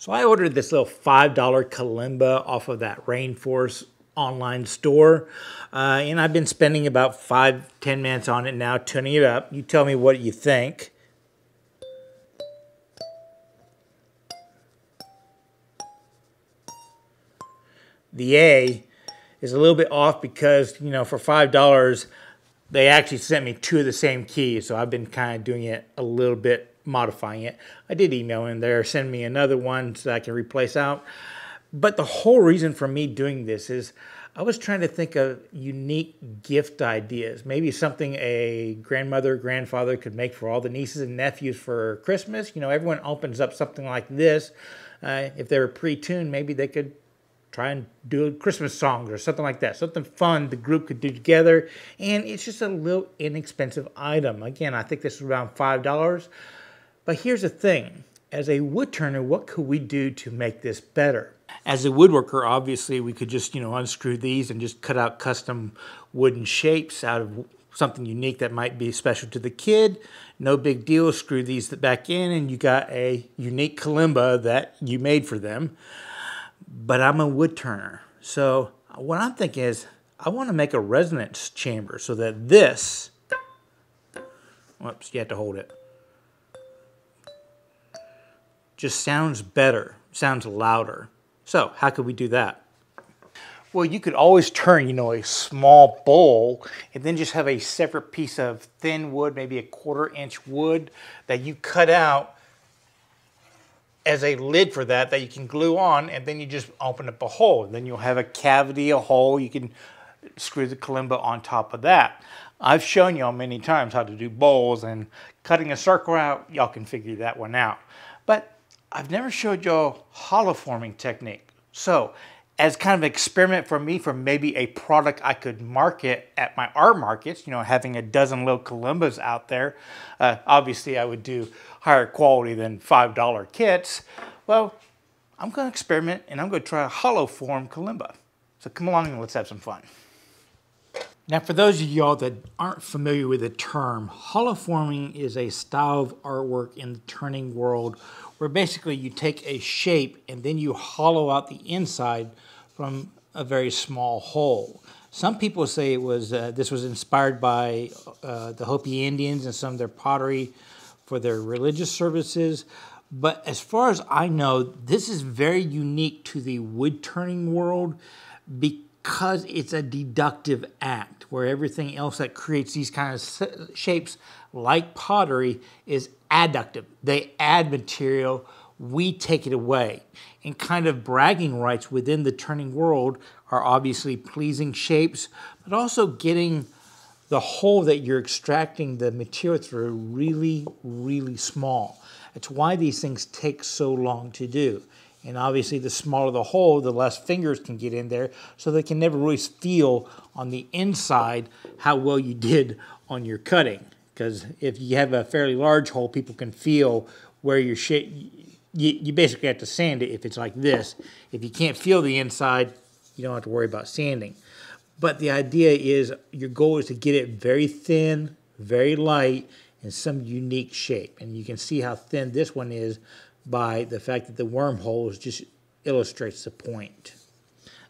So I ordered this little $5 Kalimba off of that Rainforest online store. And I've been spending about 5-10 minutes on it now, tuning it up. You tell me what you think. The A is a little bit off because, you know, for $5, they actually sent me 2 of the same keys. So I've been kind of doing it a little bit, modifying it. I did email in there, send me another one so I can replace out. But the whole reason for me doing this is I was trying to think of unique gift ideas. Maybe something a grandmother, grandfather could make for all the nieces and nephews for Christmas. You know, everyone opens up something like this. If they were pre-tuned, maybe they could try and do Christmas songs or something like that. Something fun the group could do together. And it's just a little inexpensive item. Again, I think this is around $5. But here's the thing. As a wood turner, what could we do to make this better? As a woodworker, obviously, we could just, you know, unscrew these and just cut out custom wooden shapes out of something unique that might be special to the kid. No big deal. Screw these back in and you got a unique kalimba that you made for them. But I'm a wood turner. So what I'm thinking is I want to make a resonance chamber so that this, whoops, you have to hold it, just sounds better, sounds louder. So how could we do that? Well, you could always turn, you know, a small bowl and then just have a separate piece of thin wood, maybe a 1/4 inch wood that you cut out as a lid for that you can glue on, and then you just open up a hole. And then you'll have a cavity, a hole. You can screw the kalimba on top of that. I've shown y'all many times how to do bowls, and cutting a circle out, y'all can figure that one out. But I've never showed y'all hollow forming technique. So as kind of an experiment for me, for maybe a product I could market at my art markets, you know, having a dozen little kalimbas out there, obviously I would do higher quality than $5 kits. Well, I'm going to experiment and I'm going to try a hollow form kalimba. So come along and let's have some fun. Now, for those of y'all that aren't familiar with the term, hollow forming is a style of artwork in the turning world where basically you take a shape and then you hollow out the inside from a very small hole. Some people say it was this was inspired by the Hopi Indians and some of their pottery for their religious services. But as far as I know, this is very unique to the wood turning world because it's a deductive act where everything else that creates these kind of shapes like pottery is adductive. They add material, we take it away. And kind of bragging rights within the turning world are obviously pleasing shapes, but also getting the hole that you're extracting the material through really, really small. That's why these things take so long to do. And obviously the smaller the hole, the less fingers can get in there, so they can never really feel on the inside how well you did on your cutting. Because if you have a fairly large hole, people can feel where your shape, you basically have to sand it if it's like this. If you can't feel the inside, you don't have to worry about sanding. But the idea is your goal is to get it very thin, very light, and some unique shape. And you can see how thin this one is by the fact that the wormholes just illustrates the point.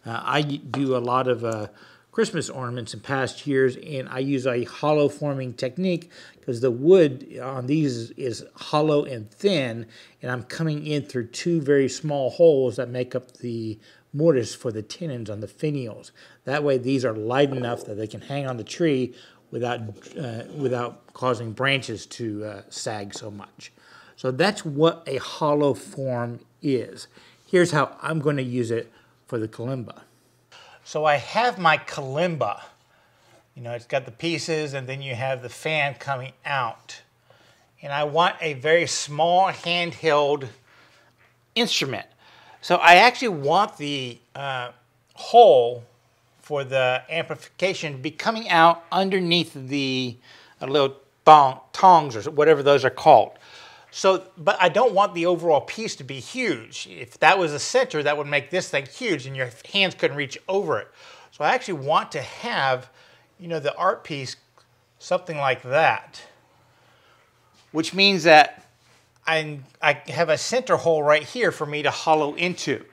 I do a lot of Christmas ornaments in past years, and I use a hollow forming technique because the wood on these is hollow and thin, and I'm coming in through 2 very small holes that make up the mortise for the tenons on the finials. That way these are light enough that they can hang on the tree without causing branches to sag so much. So that's what a hollow form is. Here's how I'm going to use it for the kalimba. So I have my kalimba. You know, it's got the pieces and then you have the fan coming out. And I want a very small handheld instrument. So I actually want the hole for the amplification to be coming out underneath the little tongs or whatever those are called. So, but I don't want the overall piece to be huge. If that was the center, that would make this thing huge and your hands couldn't reach over it. So I actually want to have, you know, the art piece something like that. Which means that I have a center hole right here for me to hollow into.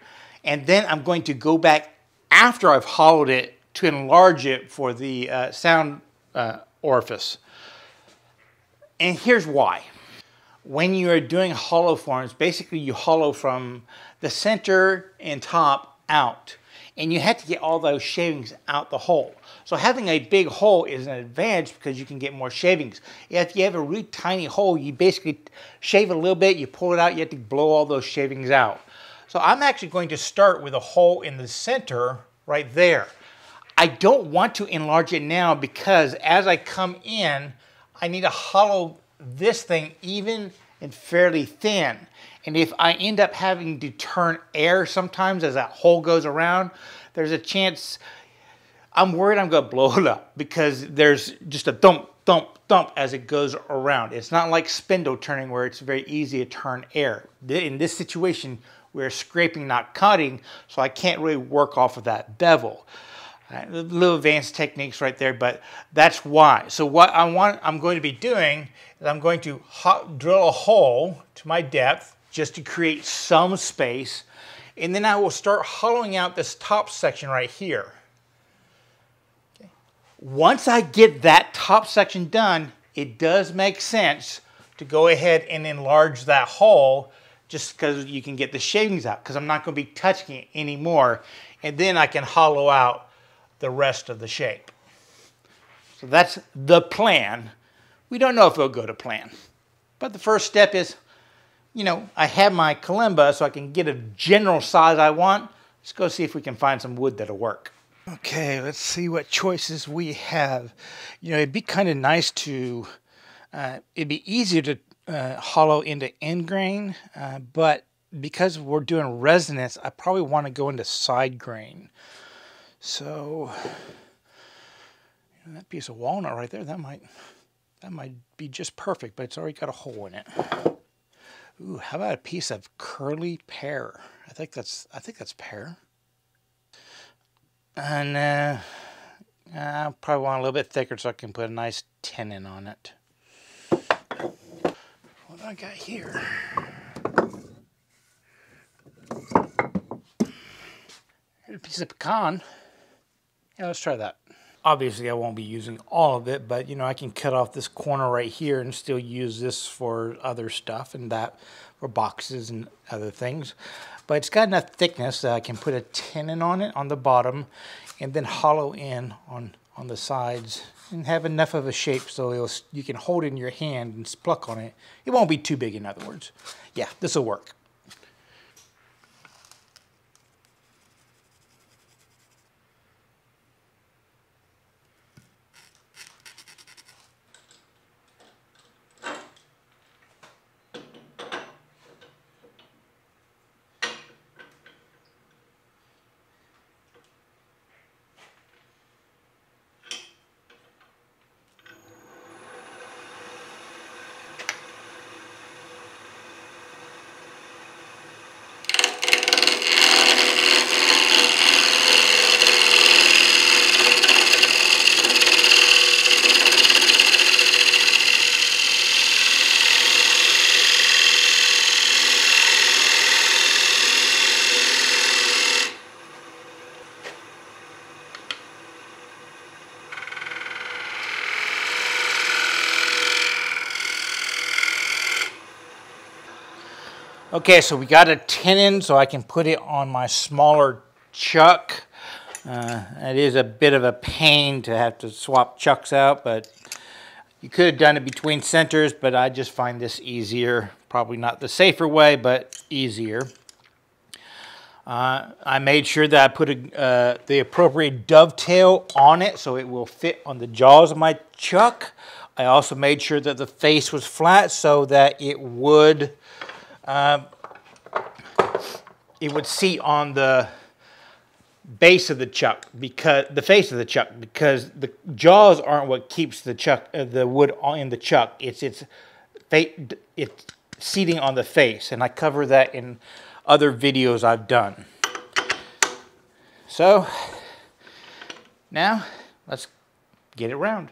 And then I'm going to go back after I've hollowed it to enlarge it for the sound orifice. And here's why. When you are doing hollow forms, basically you hollow from the center and top out. And you have to get all those shavings out the hole. So having a big hole is an advantage because you can get more shavings. If you have a really tiny hole, you basically shave a little bit, you pull it out, you have to blow all those shavings out. So I'm actually going to start with a hole in the center right there. I don't want to enlarge it now because as I come in, I need to hollow this thing even and fairly thin. And if I end up having to turn air sometimes as that hole goes around, there's a chance, I'm worried I'm going to blow it up because there's just a thump, thump, thump as it goes around. It's not like spindle turning where it's very easy to turn air. In this situation, we're scraping, not cutting, so I can't really work off of that bevel. Little advanced techniques right there, but that's why. So what I'm going to be doing is I'm going to drill a hole to my depth just to create some space, and then I will start hollowing out this top section right here. Okay. Once I get that top section done, it does make sense to go ahead and enlarge that hole just because you can get the shavings out, because I'm not going to be touching it anymore, and then I can hollow out the rest of the shape. So that's the plan. We don't know if it'll go to plan. But the first step is, you know, I have my kalimba so I can get a general size I want. Let's go see if we can find some wood that'll work. Okay, let's see what choices we have. You know, it'd be kind of nice to, it'd be easier to hollow into end grain, but because we're doing resonance, I probably want to go into side grain. So that piece of walnut right there, that might be just perfect, but it's already got a hole in it. Ooh, how about a piece of curly pear? I think that's pear. And I probably want a little bit thicker so I can put a nice tenon on it. What do I got here? Here's a piece of pecan. Yeah, let's try that. Obviously, I won't be using all of it, but you know, I can cut off this corner right here and still use this for other stuff and that for boxes and other things. But it's got enough thickness that I can put a tenon on it on the bottom and then hollow in on the sides and have enough of a shape so you can hold it in your hand and pluck on it. It won't be too big, in other words. Yeah, this will work. Okay, so we got a tenon so I can put it on my smaller chuck. It is a bit of a pain to have to swap chucks out, but you could have done it between centers, but I just find this easier. Probably not the safer way, but easier. I made sure that I put the appropriate dovetail on it so it will fit on the jaws of my chuck. I also made sure that the face was flat so that it would seat on the base of the chuck, because the face of the chuck, because the jaws aren't what keeps the chuck, the wood in the chuck. It's seating on the face, and I cover that in other videos I've done. So now let's get it round.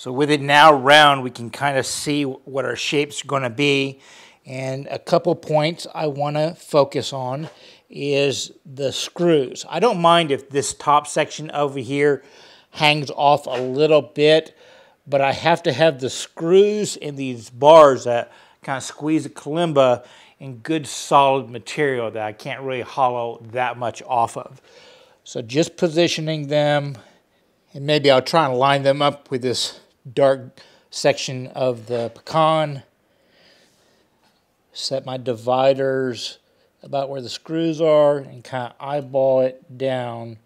So with it now round, we can kind of see what our shape's going to be. And a couple points I want to focus on is the screws. I don't mind if this top section over here hangs off a little bit, but I have to have the screws in these bars that kind of squeeze the kalimba in good solid material that I can't really hollow that much off of. So just positioning them, and maybe I'll try and line them up with this dark section of the pecan. Set my dividers about where the screws are and kind of eyeball it down,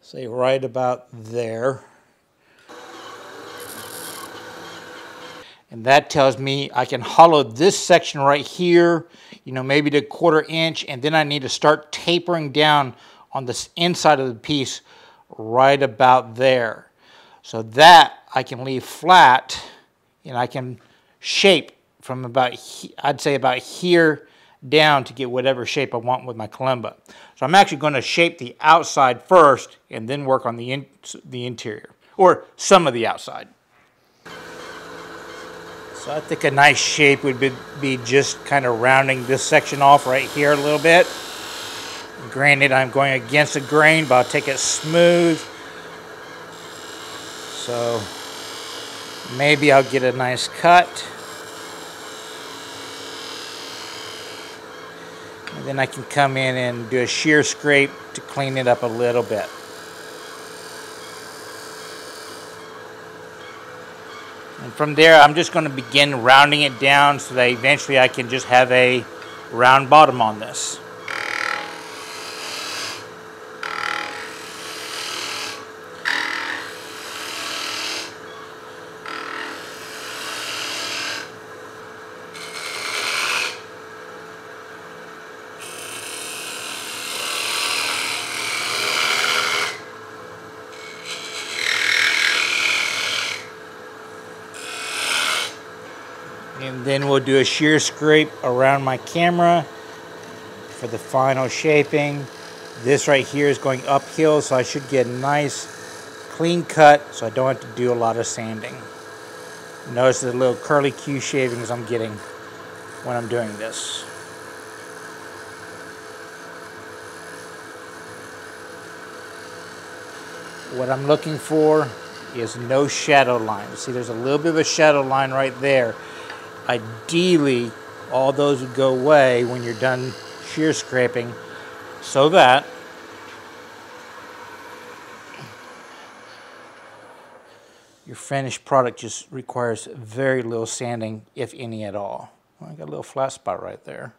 say right about there. And that tells me I can hollow this section right here, you know, maybe to 1/4 inch, and then I need to start tapering down on this inside of the piece right about there. So that I can leave flat, and I can shape from about, I'd say about here down to get whatever shape I want with my kalimba. So I'm actually going to shape the outside first and then work on the interior, or some of the outside. So I think a nice shape would be just kind of rounding this section off right here a little bit. Granted, I'm going against the grain, but I'll take it smooth. So maybe I'll get a nice cut. And then I can come in and do a shear scrape to clean it up a little bit. And from there, I'm just going to begin rounding it down so that eventually I can just have a round bottom on this. And then we'll do a shear scrape around my camera for the final shaping. This right here is going uphill, so I should get a nice clean cut so I don't have to do a lot of sanding. Notice the little curly Q shavings I'm getting when I'm doing this. What I'm looking for is no shadow line. See, there's a little bit of a shadow line right there. Ideally, all those would go away when you're done shear scraping, so that your finished product just requires very little sanding, if any at all. Well, I got a little flat spot right there.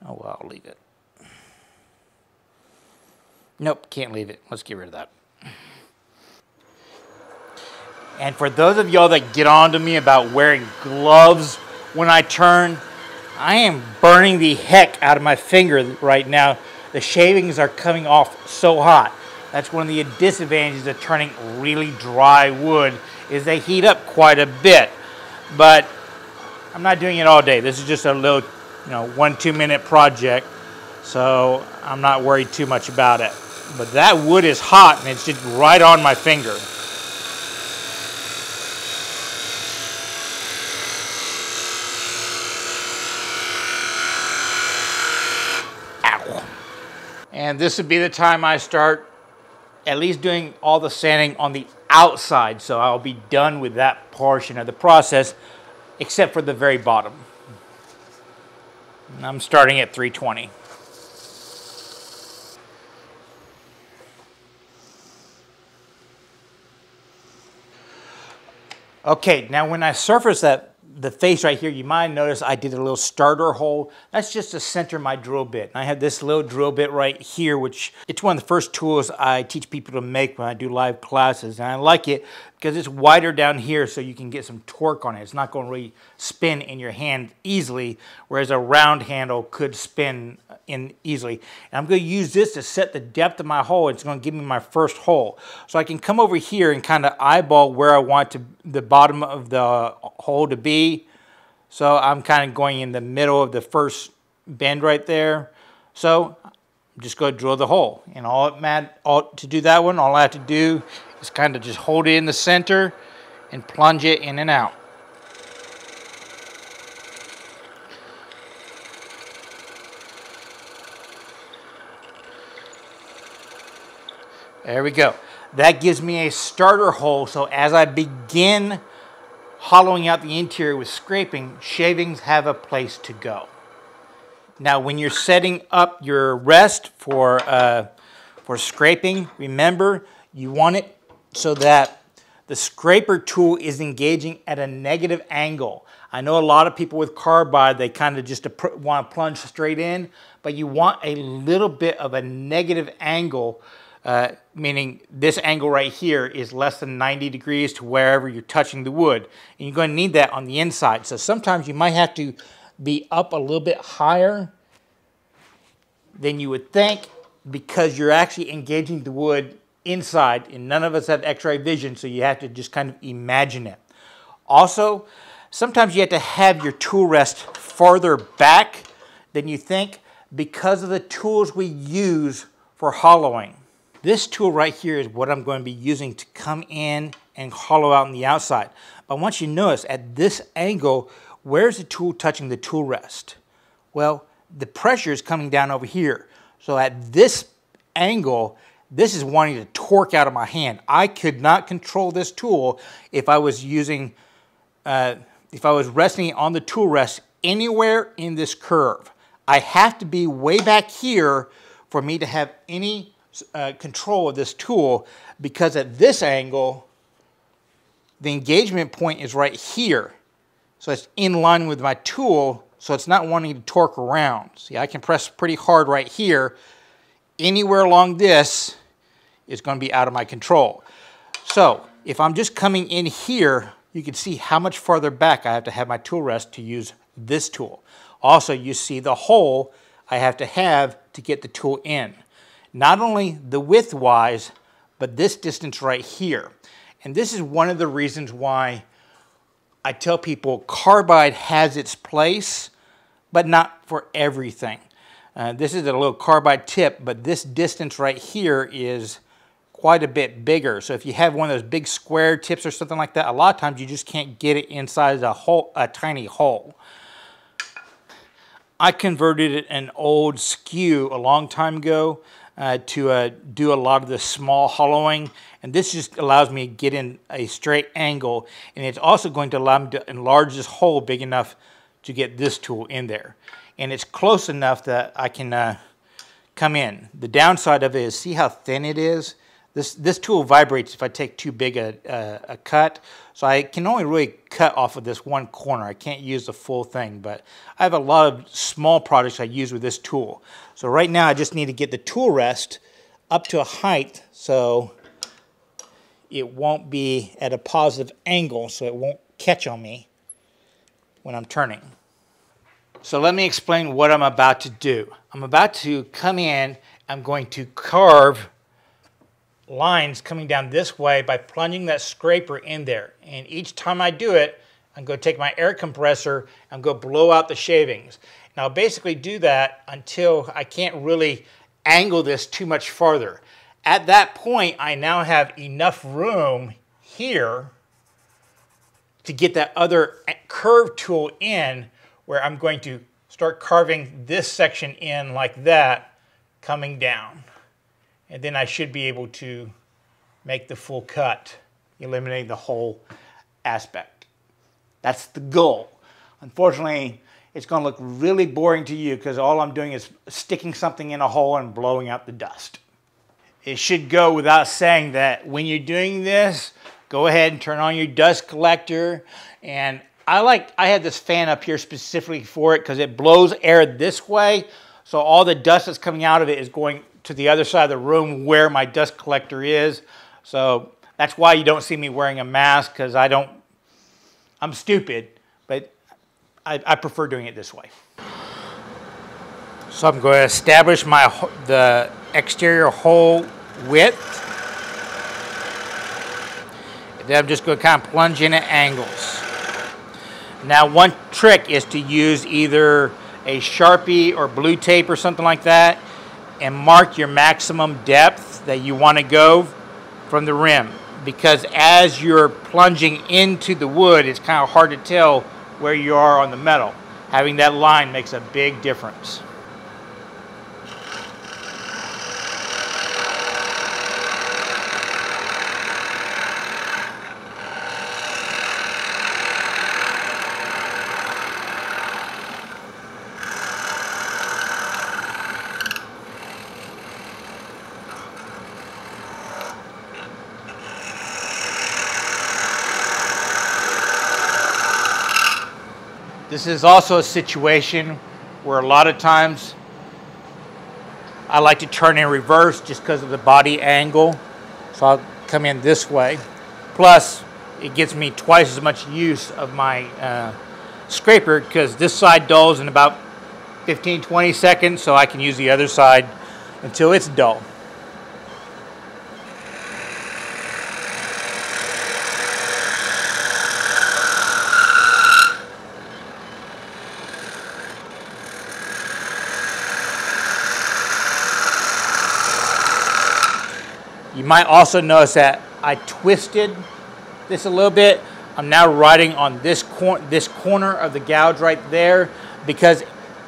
Oh well, I'll leave it. Nope, can't leave it. Let's get rid of that. And for those of y'all that get on to me about wearing gloves when I turn, I am burning the heck out of my finger right now. The shavings are coming off so hot. That's one of the disadvantages of turning really dry wood, is they heat up quite a bit. But I'm not doing it all day. This is just a little, 1-2 minute project, so I'm not worried too much about it. But that wood is hot and it's just right on my finger. And this would be the time I start at least doing all the sanding on the outside, so I'll be done with that portion of the process, except for the very bottom. And I'm starting at 320. Okay, now when I surface the face right here, you might notice I did a little starter hole. That's just to center my drill bit. And I have this little drill bit right here, which it's one of the first tools I teach people to make when I do live classes. And I like it because it's wider down here so you can get some torque on it. It's not going to really spin in your hand easily, whereas a round handle could spin in easily. And I'm going to use this to set the depth of my hole. It's going to give me my first hole. So I can come over here and kind of eyeball where I want the bottom of the hole to be. So I'm kind of going in the middle of the first bend right there. So I'm just going to drill the hole. And to do that one, all I have to do is kind of just hold it in the center and plunge it in and out. There we go. That gives me a starter hole, so as I begin hollowing out the interior with scraping, shavings have a place to go. Now, when you're setting up your rest for scraping, remember, you want it so that the scraper tool is engaging at a negative angle. I know a lot of people with carbide, they kind of just want to plunge straight in, but you want a little bit of a negative angle, meaning this angle right here is less than 90 degrees to wherever you're touching the wood. And you're going to need that on the inside. So sometimes you might have to be up a little bit higher than you would think because you're actually engaging the wood inside, and none of us have x-ray vision, so you have to just kind of imagine it. Also, sometimes you have to have your tool rest farther back than you think because of the tools we use for hollowing. This tool right here is what I'm going to be using to come in and hollow out on the outside. But I want you to notice at this angle, where's the tool touching the tool rest? Well, the pressure is coming down over here. So at this angle, this is wanting to torque out of my hand. I could not control this tool if I was using, if I was resting on the tool rest anywhere in this curve. I have to be way back here for me to have any control of this tool, because at this angle, the engagement point is right here. So it's in line with my tool, so it's not wanting to torque around. See, I can press pretty hard right here. Anywhere along this is going to be out of my control. So if I'm just coming in here, you can see how much farther back I have to have my tool rest to use this tool. Also, you see the hole I have to get the tool in. Not only the width-wise, but this distance right here. And this is one of the reasons why I tell people carbide has its place, but not for everything. This is a little carbide tip, but this distance right here is quite a bit bigger. So if you have one of those big square tips or something like that, a lot of times you just can't get it inside a tiny hole. I converted an old skew a long time ago to do a lot of the small hollowing, and this just allows me to get in a straight angle, and it's also going to allow me to enlarge this hole big enough to get this tool in there. And it's close enough that I can come in. The downside of it is, see how thin it is? This tool vibrates if I take too big a cut, so I can only really cut off of this one corner. I can't use the full thing, but I have a lot of small projects I use with this tool. So right now I just need to get the tool rest up to a height so it won't be at a positive angle, so it won't catch on me when I'm turning. So let me explain what I'm about to do. I'm about to come in, I'm going to carve lines coming down this way by plunging that scraper in there. And each time I do it, I'm going to take my air compressor and go blow out the shavings. Now I'll basically do that until I can't really angle this too much farther. At that point, I now have enough room here to get that other curve tool in, where I'm going to start carving this section in like that, coming down. And then I should be able to make the full cut, eliminating the whole aspect. That's the goal. Unfortunately, it's going to look really boring to you because all I'm doing is sticking something in a hole and blowing out the dust. It should go without saying that when you're doing this, go ahead and turn on your dust collector. And I had this fan up here specifically for it because it blows air this way, so all the dust that's coming out of it is going to the other side of the room where my dust collector is. So that's why you don't see me wearing a mask, because I'm stupid, but I prefer doing it this way. So I'm going to establish the exterior hole width. And then I'm just going to kind of plunge in at angles. Now one trick is to use either a Sharpie or blue tape or something like that and mark your maximum depth that you want to go from the rim. because as you're plunging into the wood, it's kind of hard to tell where you are on the metal. Having that line makes a big difference. This is also a situation where a lot of times I like to turn in reverse just because of the body angle. So I'll come in this way. Plus, it gets me twice as much use of my scraper because this side dulls in about 15-20 seconds, so I can use the other side until it's dull. You might also notice that I twisted this a little bit. I'm now riding on this corner of the gouge right there because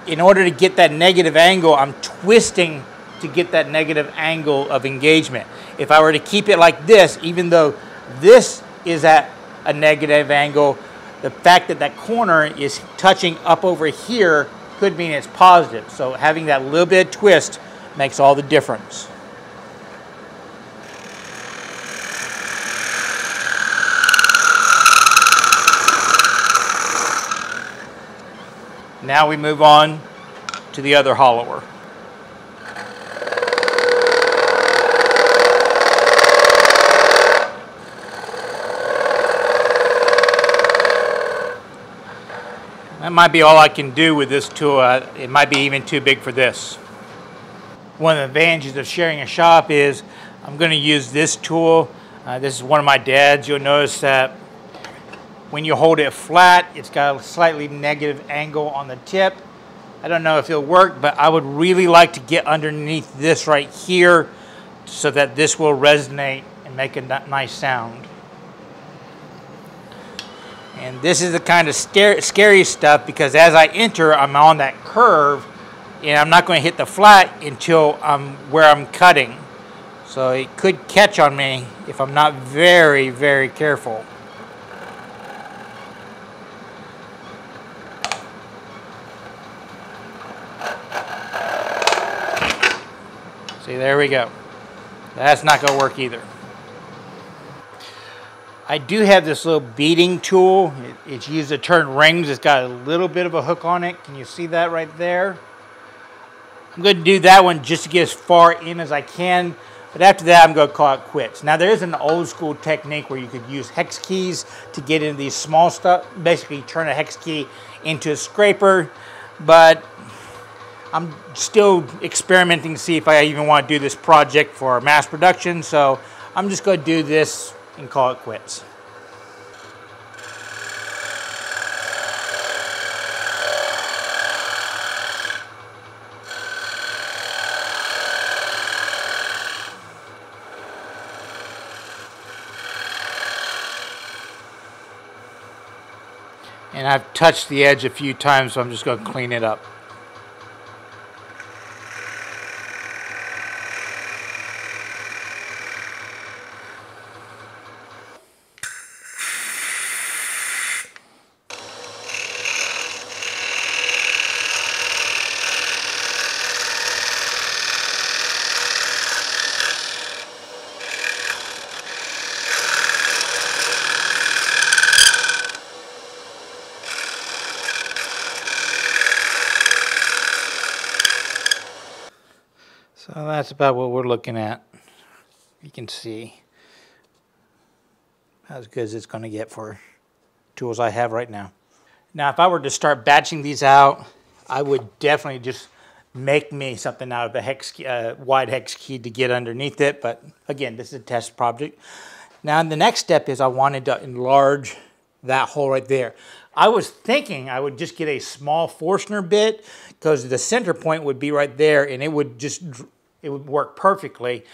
in order to get that negative angle, I'm twisting to get that negative angle of engagement. If I were to keep it like this, even though this is at a negative angle, the fact that that corner is touching up over here could mean it's positive. So having that little bit of twist makes all the difference. Now we move on to the other hollower. That might be all I can do with this tool. It might be even too big for this. One of the advantages of sharing a shop is I'm going to use this tool. This is one of my dad's. You'll notice that when you hold it flat, it's got a slightly negative angle on the tip. I don't know if it'll work, but I would really like to get underneath this right here so that this will resonate and make a nice sound. And this is the kind of scary stuff because as I enter, I'm on that curve and I'm not going to hit the flat until I'm where I'm cutting. So it could catch on me if I'm not very, very careful. See, there we go. That's not going to work either. I do have this little beading tool. It's used to turn rings. It's got a little bit of a hook on it. Can you see that right there? I'm going to do that one just to get as far in as I can. But after that, I'm going to call it quits. Now, there is an old school technique where you could use hex keys to get into these small stuff. Basically, turn a hex key into a scraper. But I'm still experimenting to see if I even want to do this project for mass production, so I'm just going to do this and call it quits. And I've touched the edge a few times, so I'm just going to clean it up. So that's about what we're looking at. You can see as good as it's going to get for tools I have right now. Now, if I were to start batching these out, I would definitely just make me something out of a hex wide hex key to get underneath it. But again, this is a test project. Now, the next step is I wanted to enlarge that hole right there. I was thinking I would just get a small Forstner bit because the center point would be right there and it would work perfectly.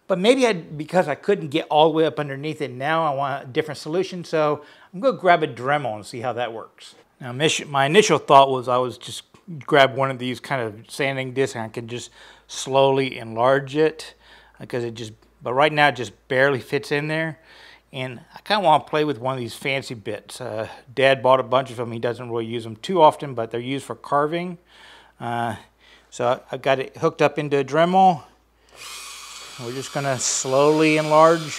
But maybe because I couldn't get all the way up underneath it, now I want a different solution. So I'm going to grab a Dremel and see how that works. Now my initial thought was I was just grab one of these kind of sanding discs and I can just slowly enlarge it because but right now it just barely fits in there. And I kind of want to play with one of these fancy bits. Dad bought a bunch of them. He doesn't really use them too often, but they're used for carving. So I've got it hooked up into a Dremel. We're just going to slowly enlarge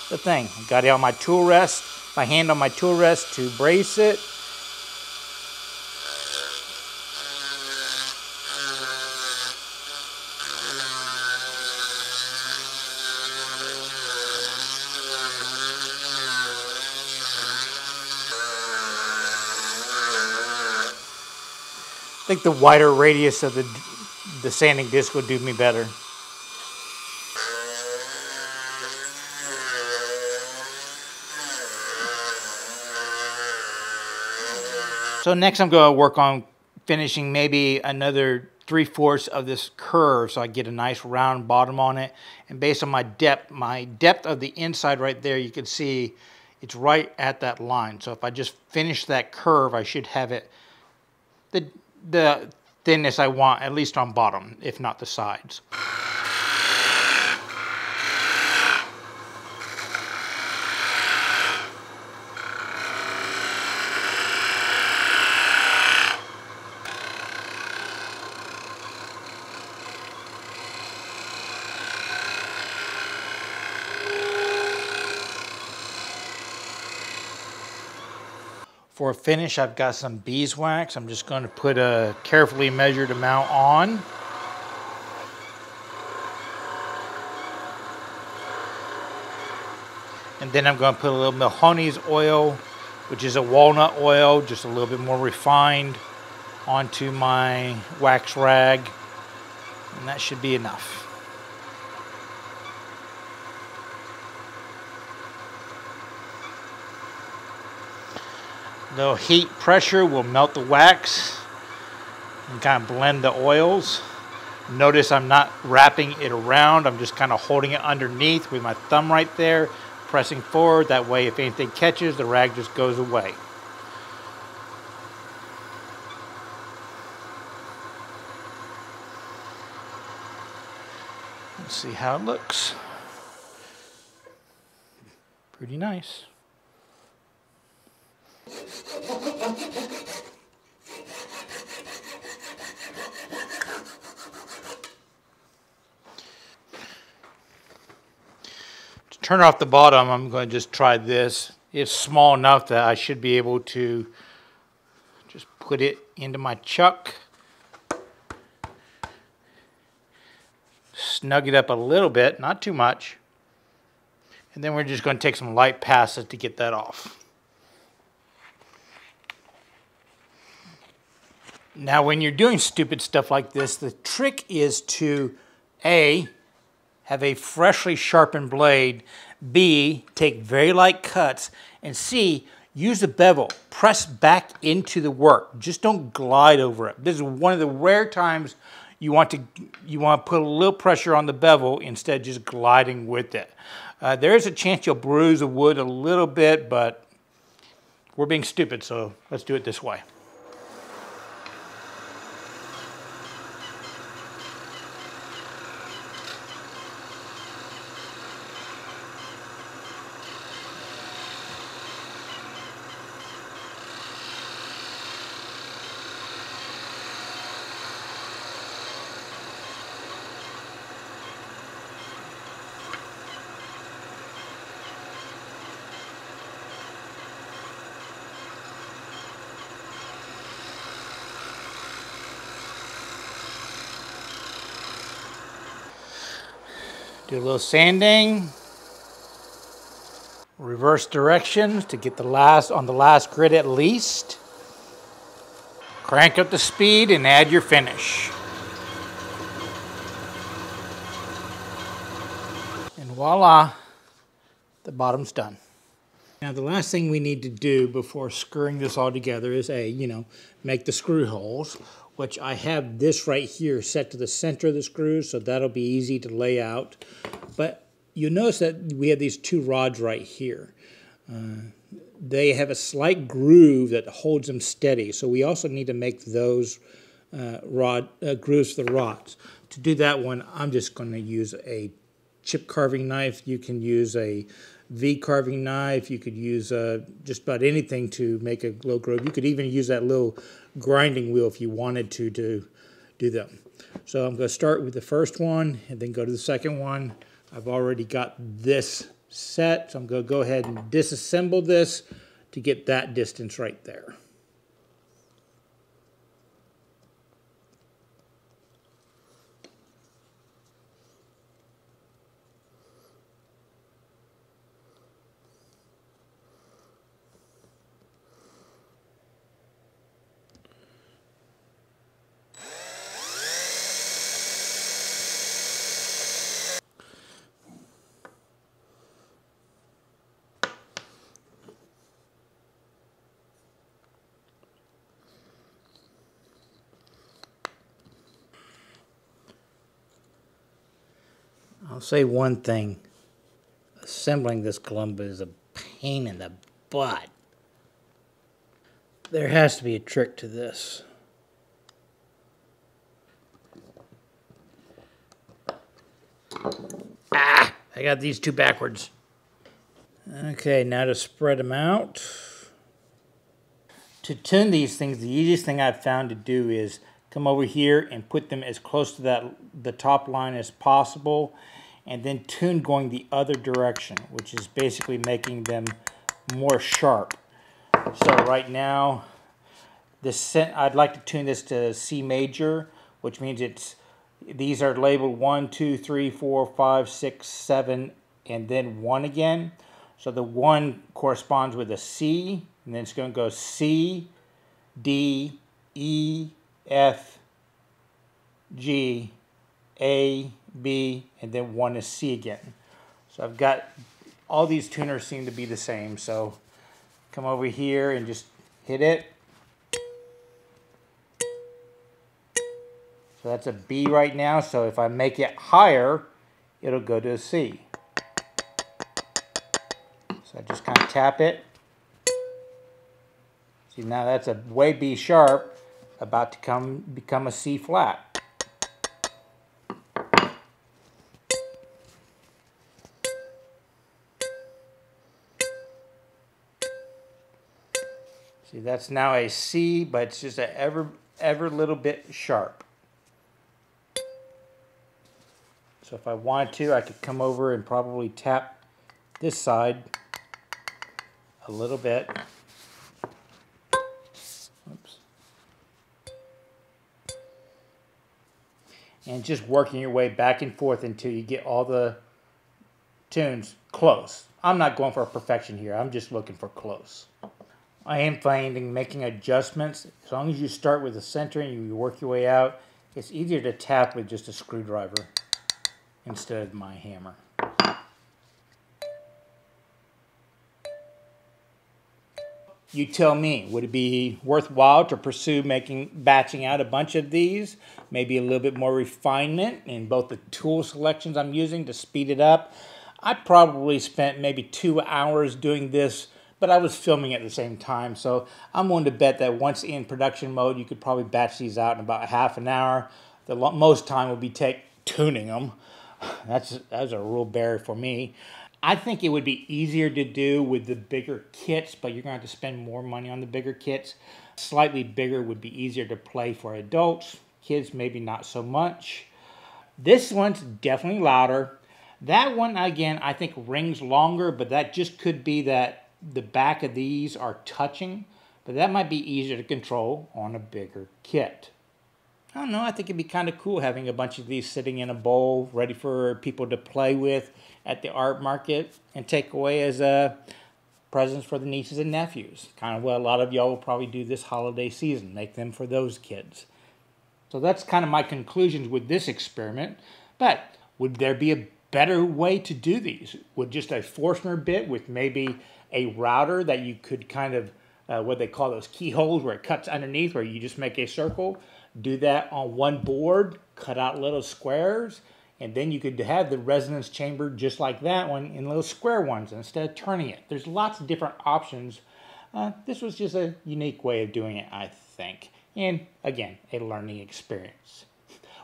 the thing. I've got it on my tool rest, my hand on my tool rest to brace it. I think the wider radius of the sanding disc would do me better. So next I'm going to work on finishing maybe another 3/4 of this curve so I get a nice round bottom on it. And based on my depth of the inside right there, you can see it's right at that line. So if I just finish that curve, I should have it the thinness I want, at least on bottom, if not the sides. For a finish, I've got some beeswax. I'm just going to put a carefully measured amount on. And then I'm going to put a little Mahoney's oil, which is a walnut oil, just a little bit more refined, onto my wax rag. And that should be enough. The heat pressure will melt the wax and kind of blend the oils. Notice I'm not wrapping it around. I'm just kind of holding it underneath with my thumb right there, pressing forward. That way, if anything catches, the rag just goes away. Let's see how it looks. Pretty nice. To turn off the bottom, I'm going to just try this. It's small enough that I should be able to just put it into my chuck. Snug it up a little bit, not too much. And then we're just going to take some light passes to get that off. Now, when you're doing stupid stuff like this, the trick is to A, have a freshly sharpened blade, B, take very light cuts, and C, use the bevel, press back into the work. Just don't glide over it. This is one of the rare times you want to put a little pressure on the bevel instead of just gliding with it. There is a chance you'll bruise the wood a little bit, but we're being stupid, so let's do it this way. Do a little sanding, reverse directions to get on the last grit at least. Crank up the speed and add your finish. And voila, the bottom's done. Now the last thing we need to do before screwing this all together is make the screw holes, which I have this right here set to the center of the screws, so that'll be easy to lay out. But you'll notice that we have these two rods right here. They have a slight groove that holds them steady, so we also need to make those grooves for the rods. To do that one, I'm just going to use a chip carving knife. You can use a V carving knife. You could use just about anything to make a little groove. You could even use that little grinding wheel if you wanted to do them. So I'm going to start with the first one and then go to the second one. I've already got this set, so I'm going to go ahead and disassemble this to get that distance right there. I'll say one thing, assembling this Kalimba is a pain in the butt. There has to be a trick to this. Ah, I got these two backwards. Okay, now to spread them out. To tune these things, the easiest thing I've found to do is come over here and put them as close to the top line as possible, and then tune going the other direction, which is basically making them more sharp. So right now, I'd like to tune this to C major, which means these are labeled 1, 2, 3, 4, 5, 6, 7, and then 1 again. So the 1 corresponds with a C, and then it's going to go C, D, E, F, G, A, B, and then 1 is C again. So I've got, all these tuners seem to be the same, so come over here and just hit it. So that's a B right now, so if I make it higher, it'll go to a C. So I just kind of tap it. See, now that's a way B sharp, about to become a C flat. See, that's now a C, but it's just a ever little bit sharp. So if I wanted to, I could come over and probably tap this side a little bit. Oops. And just working your way back and forth until you get all the tunes close. I'm not going for perfection here. I'm just looking for close. I am finding making adjustments, as long as you start with the center and you work your way out, it's easier to tap with just a screwdriver instead of my hammer. You tell me, would it be worthwhile to pursue batching out a bunch of these? Maybe a little bit more refinement in both the tool selections I'm using to speed it up. I probably spent maybe 2 hours doing this, but I was filming at the same time, so I'm willing to bet that once in production mode, you could probably batch these out in about half an hour. The most time will be tuning them. That's a real barrier for me. I think it would be easier to do with the bigger kits, but you're going to have to spend more money on the bigger kits. Slightly bigger would be easier to play for adults. Kids, maybe not so much. This one's definitely louder. That one, again, I think rings longer, but that just could be that the back of these are touching, but that might be easier to control on a bigger kit. I don't know, I think it'd be kind of cool having a bunch of these sitting in a bowl ready for people to play with at the art market and take away as presents for the nieces and nephews. Kind of what a lot of y'all will probably do this holiday season, make them for those kids. So that's kind of my conclusions with this experiment. But would there be a better way to do these? Would just a Forstner bit with maybe a router that you could kind of, what they call those keyholes where it cuts underneath, where you just make a circle, do that on one board, cut out little squares, And then you could have the resonance chamber just like that one in little square ones instead of turning it. There's lots of different options. This was just a unique way of doing it, I think. And again, a learning experience.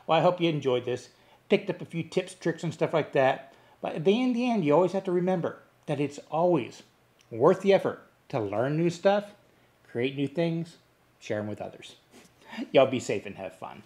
Well, I hope you enjoyed this. Picked up a few tips, tricks, and stuff like that. But in the end, you always have to remember that it's always worth the effort to learn new stuff, create new things, share them with others. Y'all be safe and have fun.